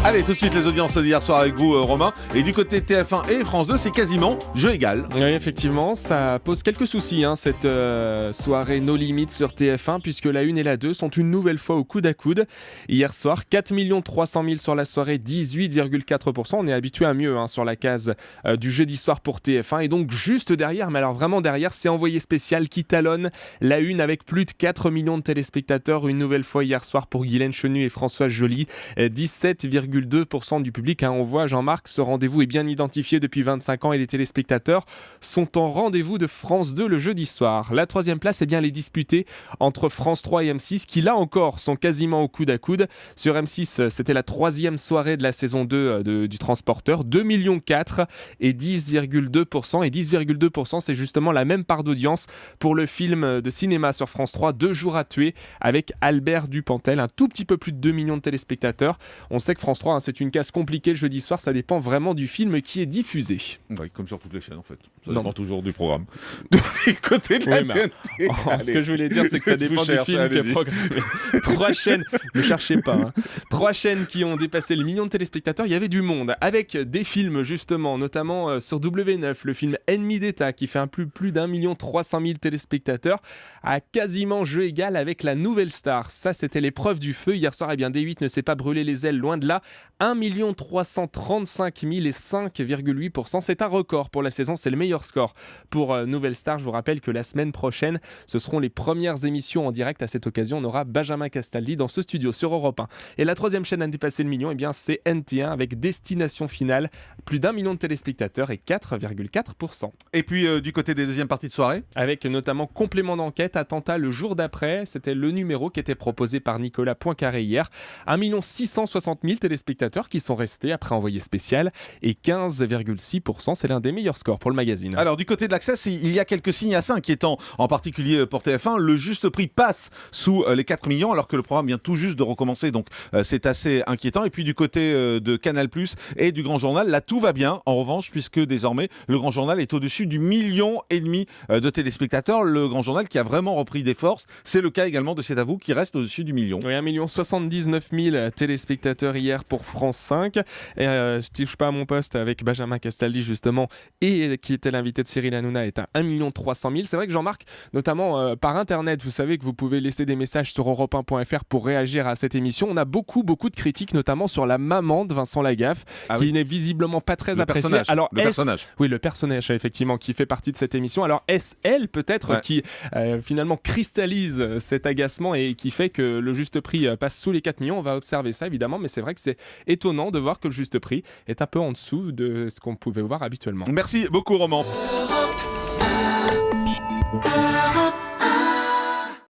Allez, tout de suite les audiences d'hier soir avec vous, Romain. Et du côté TF1 et France 2, c'est quasiment jeu égal. Oui, effectivement, ça pose quelques soucis, cette soirée No Limit sur TF1, puisque la 1 et la 2 sont une nouvelle fois au coude à coude. Hier soir, 4 300 000 sur la soirée, 18,4%. On est habitué à mieux sur la case du jeudi soir pour TF1. Et donc juste derrière, mais alors vraiment derrière, c'est Envoyé spécial qui talonne la 1 avec plus de 4 millions de téléspectateurs. Une nouvelle fois hier soir pour Guylaine Chenu et Françoise Joly, 17,2% du public. On voit, Jean-Marc, ce rendez-vous est bien identifié depuis 25 ans et les téléspectateurs sont en rendez-vous de France 2 le jeudi soir. La troisième place, elle est disputée entre France 3 et M6 qui, là encore, sont quasiment au coude à coude. Sur M6, c'était la troisième soirée de la saison 2 du Transporteur, 2,4 millions et 10,2%. Et 10,2%, c'est justement la même part d'audience pour le film de cinéma sur France 3, 2 jours à tuer, avec Albert Dupontel, un tout petit peu plus de 2 millions de téléspectateurs. On sait que France 3, c'est une case compliquée le jeudi soir, ça dépend vraiment du film qui est diffusé. Oui, comme sur toutes les chaînes en fait. Ça dépend toujours du programme. Du côté de la TNT. Ce que je voulais dire, c'est que ça dépend du film qui est programmé. 3 chaînes, ne cherchez pas. 3 chaînes qui ont dépassé le million de téléspectateurs. Il y avait du monde, avec des films justement, notamment sur W9, le film Ennemi d'État, qui fait plus d'1 300 000 téléspectateurs, à quasiment jeu égal avec La Nouvelle Star. Ça, c'était l'épreuve du feu. Hier soir, D8 ne s'est pas brûlé les ailes, loin de là. 1 335 000 et 5,8%. C'est un record pour la saison, c'est le meilleur score pour Nouvelle Star. Je vous rappelle que la semaine prochaine, ce seront les premières émissions en direct. À cette occasion, on aura Benjamin Castaldi dans ce studio sur Europe 1. Et la troisième chaîne à dépasser le million, c'est NT1 avec Destination Finale, plus d'1 million de téléspectateurs et 4,4%. Et puis du côté des deuxièmes parties de soirée, avec notamment Complément d'enquête, attentat le jour d'après, c'était le numéro qui était proposé par Nicolas Poincaré hier. 1 660 000 téléspectateurs qui sont restés après Envoyé spécial et 15,6%, c'est l'un des meilleurs scores pour le magazine. Alors du côté de l'Access, il y a quelques signes assez inquiétants, en particulier pour TF1. Le juste prix passe sous les 4 millions alors que le programme vient tout juste de recommencer, donc c'est assez inquiétant. Et puis du côté de Canal+ et du Grand Journal, là tout va bien en revanche, puisque désormais le Grand Journal est au-dessus du 1,5 million de téléspectateurs. Le Grand Journal qui a vraiment repris des forces, c'est le cas également de C'est à vous qui reste au-dessus du million. Oui, 1 79 000 téléspectateurs hier pour France 5. Je touche pas à mon poste avec Benjamin Castaldi justement, et qui était l'invité de Cyril Hanouna, est à 1 300 000. C'est vrai que Jean-Marc, notamment par internet, vous savez que vous pouvez laisser des messages sur europe1.fr pour réagir à cette émission. On a beaucoup de critiques, notamment sur la maman de Vincent Lagaffe, qui n'est visiblement pas très appréciée. Alors, le personnage. Oui, le personnage, effectivement, qui fait partie de cette émission. Alors, est-ce elle, peut-être, qui finalement cristallise cet agacement et qui fait que le juste prix passe sous les 4 millions? On va observer ça, évidemment, mais c'est vrai que c'est étonnant de voir que le juste prix est un peu en dessous de ce qu'on pouvait voir habituellement. Merci beaucoup, Roman.